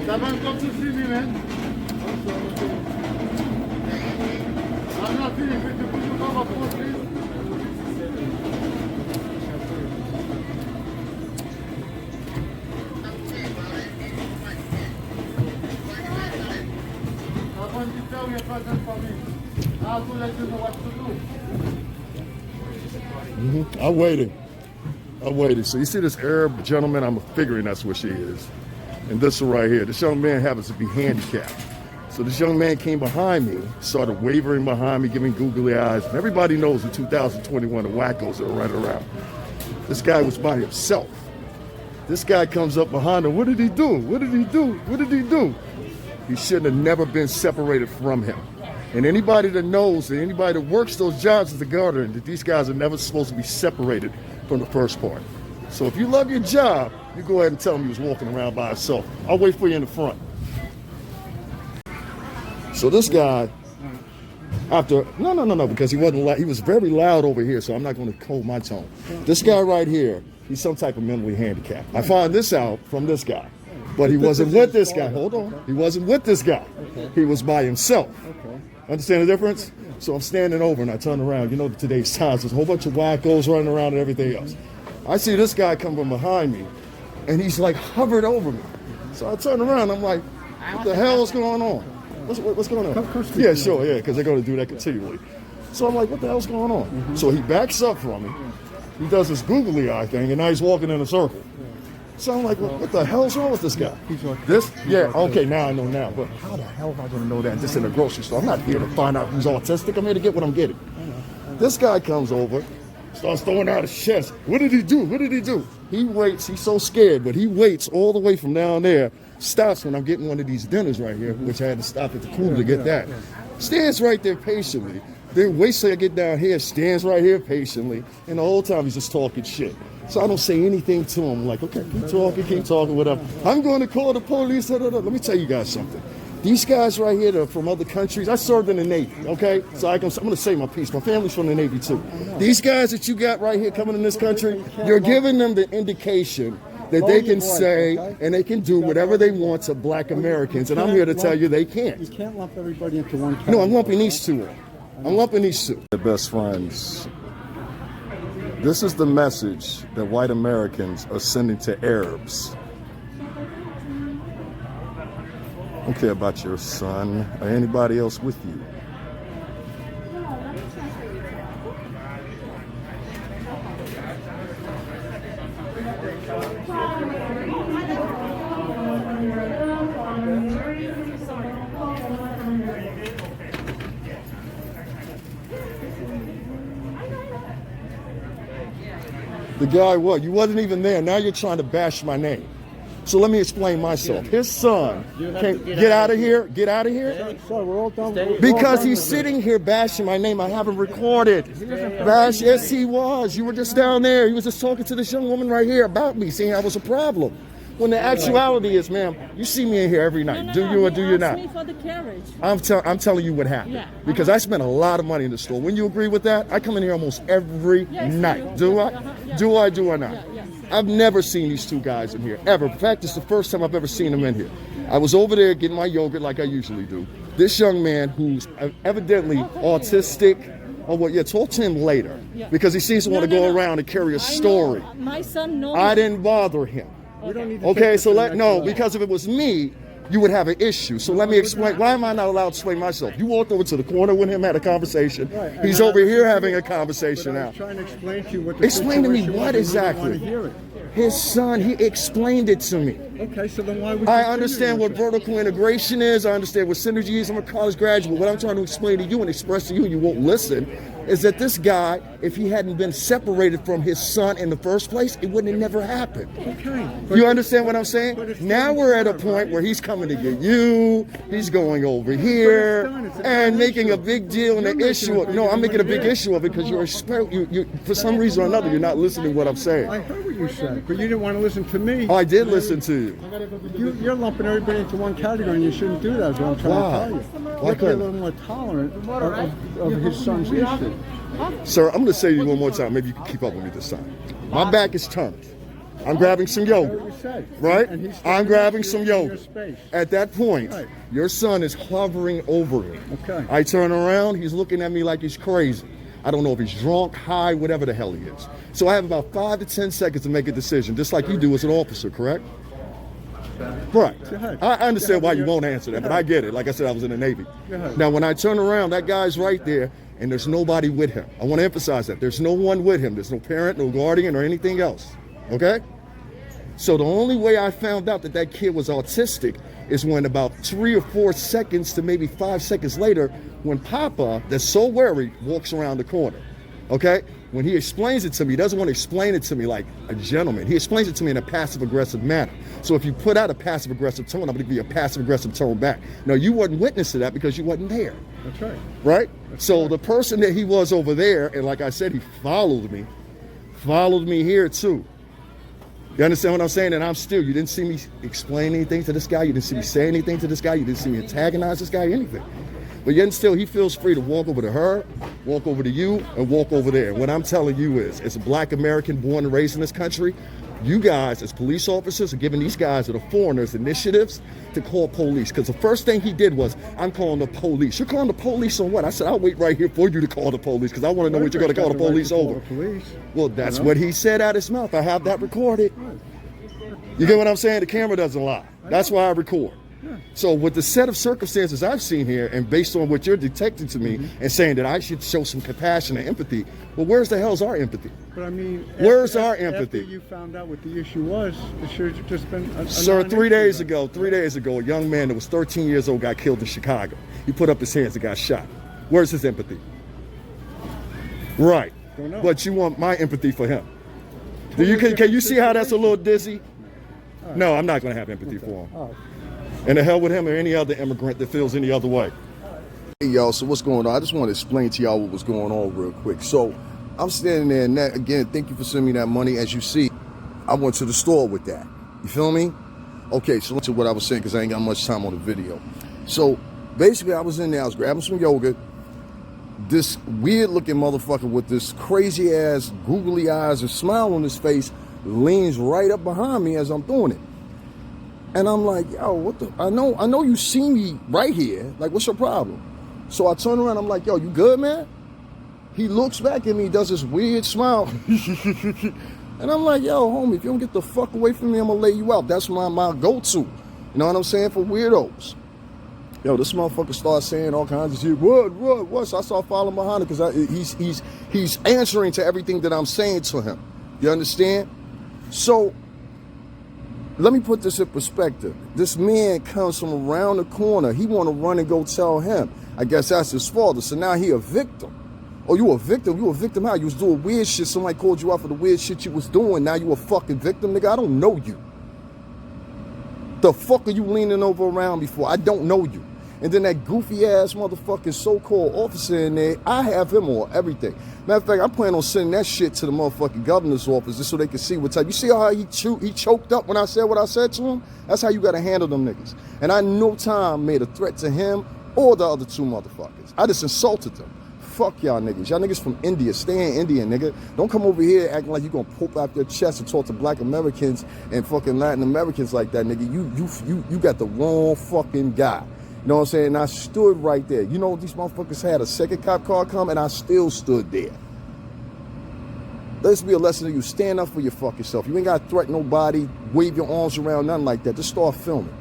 Come to see me, man. I'm not feeling good. Could you come up, please? I'm going to tell you a present for me. I'll let you know what to do. I'm waiting. So you see this Arab gentleman? I'm figuring that's what she is. And this one right here. This young man happens to be handicapped. So this young man came behind me, started wavering behind me, giving googly eyes. And everybody knows in 2021 the wackos that are running around. This guy was by himself. This guy comes up behind him. What did he do? What did he do? What did he do? He shouldn't have never been separated from him. And anybody that knows, and anybody that works those jobs as a gardener, that these guys are never supposed to be separated from the first part. So if you love your job, you go ahead and tell him he was walking around by himself. I'll wait for you in the front. So this guy, after, no, because he wasn't loud. He was very loud over here, so I'm not going to hold my tone. This guy right here, he's some type of mentally handicapped. I found this out from this guy. But he wasn't with this guy. Hold on. He wasn't with this guy. He was by himself. Understand the difference? So I'm standing over and I turn around. You know, today's times, there's a whole bunch of wackos running around and everything else. I see this guy come from behind me and he's like hovered over me. So I turn around, I'm like, what the hell's going on? What's going on? Yeah, sure, yeah, because they're going to do that continually. So I'm like, what the hell's going on? So he backs up from me. He does this googly eye thing and now he's walking in a circle. So I'm like, what the hell's wrong with this guy? Okay, now I know now. But how the hell am I going to know that just in a grocery store? I'm not here to find out who's autistic. I'm here to get what I'm getting. This guy comes over, starts throwing out his chest. What did he do? What did he do? He waits. He's so scared, but he waits all the way from down there, stops when I'm getting one of these dinners right here, which I had to stop at the cooler to get that. Stands right there patiently. Then waits till I get down here, stands right here patiently, and the whole time he's just talking shit. So I don't say anything to him. I'm like, okay, keep talking, whatever. I'm going to call the police. Let me tell you guys something. These guys right here that are from other countries, I served in the Navy, okay? So I'm going to say my piece. My family's from the Navy too. These guys that you got right here coming in this country, you're giving them the indication that they can say and they can do whatever they want to black Americans. And I'm here to tell you they can't. You can't lump everybody into one category. No, I'm lumping these two in. I'm lumping these two. They're best friends. This is the message that white Americans are sending to Arabs. I don't care about your son or anybody else with you. The guy, what? You wasn't even there. Now you're trying to bash my name. So let me explain myself. His son, get out of here. Get out of here. Because he's sitting here bashing my name. I have him recorded. Bash, yes, he was. You were just down there. He was just talking to this young woman right here about me, saying I was a problem. When the actuality is, ma'am, you see me in here every night. Do you or do you not? Me for the carriage. I'm telling you what happened. Yeah. Because I spent a lot of money in the store. When you agree with that, I come in here almost every night. Do I? Do I not? Yeah. I've never seen these two guys in here, ever. In fact, it's the first time I've ever seen them in here. I was over there getting my yogurt like I usually do. This young man who's evidently autistic, talk to him later. Yeah. Because he seems to want to go around and carry a story. My son knows. I didn't bother him. Okay, so because if it was me, you would have an issue. So let me explain. Why am I not allowed to explain myself? You walked over to the corner with him, had a conversation. Right. He's over here having a conversation now. I'm trying to explain to you what the Explain to me what exactly? His son, he explained it to me. Okay, so then why would you I understand what vertical integration is. I understand what synergy is. I'm a college graduate. What I'm trying to explain to you and express to you, and you won't listen, is that this guy, if he hadn't been separated from his son in the first place, it wouldn't have never happened. Okay. You understand what I'm saying? Now we're at a point where he's coming to get you, he's going over here, and making a big deal and an issue. No, I'm making a big issue of it because you for some reason or another, you're not listening to what I'm saying. I heard what you said, but you didn't want to listen to me. I did listen to you. You're lumping everybody into one category, and you shouldn't do that, is what I'm trying to tell you. You have to be a little more tolerant of his son's issue. Sir, I'm going to say to you one more time. Maybe you can keep up with me this time. My back is turned. I'm grabbing some I heard yogurt, what you said. right? And he's I'm standing grabbing next to some you in your yogurt. space. At that point, Right. your son is hovering over me. Okay. I turn around, he's looking at me like he's crazy. I don't know if he's drunk, high, whatever the hell he is. So I have about 5 to 10 seconds to make a decision, just like you do as an officer, correct? Right. Go ahead. I understand Go why ahead. you won't answer that, but I get it. Like I said, I was in the Navy. Go ahead. Now, when I turn around, that guy's right there, and there's nobody with him. I want to emphasize that. There's no one with him. There's no parent, no guardian, or anything else. Okay? So the only way I found out that that kid was autistic is when about 3 or 4 seconds to maybe 5 seconds later, when Papa, that's so worried, walks around the corner. Okay? When he explains it to me, he doesn't want to explain it to me like a gentleman. He explains it to me in a passive-aggressive manner. So if you put out a passive-aggressive tone, I'm going to give you a passive-aggressive tone back. Now, you wasn't witness to that because you wasn't there. That's right. Right? So the person that he was over there, and like I said, he followed me here too. You understand what I'm saying? And you didn't see me explain anything to this guy. You didn't see me say anything to this guy. You didn't see me antagonize this guy, anything. But yet and still, he feels free to walk over to her, walk over to you, and walk over there. What I'm telling you is, as a black American born and raised in this country, you guys, as police officers, are giving these guys that are foreigners initiatives to call police. Because the first thing he did was, I'm calling the police. You're calling the police on what? I said, I'll wait right here for you to call the police because I want to know what you're going to call the police over. Well, that's what he said out his mouth. I have that recorded. You get what I'm saying? The camera doesn't lie. That's why I record. So with the set of circumstances I've seen here, and based on what you're detecting to me and saying that I should show some compassion and empathy, well, where's the hell's our empathy? But I mean, where's our empathy? After you found out what the issue was, it should have just been a Sir, 3 days non-issue. ago, a young man that was 13 years old got killed in Chicago. He put up his hands and got shot. Where's his empathy? Right. Don't know. But you want my empathy for him. Can you see how that's a little dizzy? No, I'm not going to have empathy for him. Oh. And the hell with him or any other immigrant that feels any other way. Hey, y'all, so what's going on? I just want to explain to y'all what was going on real quick. So I'm standing there, and that, again, thank you for sending me that money. As you see, I went to the store with that. You feel me? Okay, so to what I was saying, because I ain't got much time on the video. So basically, I was in there, I was grabbing some yogurt. This weird-looking motherfucker with this crazy-ass, googly eyes and smile on his face leans right up behind me as I'm doing it. And I'm like, yo, what the? I know you see me right here. Like, what's your problem? So I turn around, I'm like, yo, you good, man? He looks back at me, does this weird smile. And I'm like, yo, homie, if you don't get the fuck away from me, I'm gonna lay you out. That's my go-to. You know what I'm saying? For weirdos. Yo, this motherfucker starts saying all kinds of shit. What? So I start following behind him because he's answering to everything that I'm saying to him. You understand? So let me put this in perspective. This man comes from around the corner. He want to run and go tell him. I guess that's his father. So now he a victim. Oh, you a victim? You a victim how? You was doing weird shit. Somebody called you out for the weird shit you was doing. Now you a fucking victim, nigga. I don't know you. The fuck are you leaning over around me for? I don't know you. And then that goofy ass motherfucking so-called officer in there, I have him on everything. Matter of fact, I plan on sending that shit to the motherfucking governor's office just so they can see what type. You see how he choked up when I said what I said to him? That's how you gotta handle them niggas. And I no time made a threat to him or the other two motherfuckers. I just insulted them. Fuck y'all niggas. Y'all niggas from India. Stay in India, nigga. Don't come over here acting like you gonna poke out your chest and talk to black Americans and fucking Latin Americans like that, nigga. You got the wrong fucking guy. You know what I'm saying? And I stood right there. You know, these motherfuckers had a second cop car come, and I still stood there. Let this be a lesson to you. Stand up for your fucking self. You ain't got to threaten nobody, wave your arms around, nothing like that. Just start filming.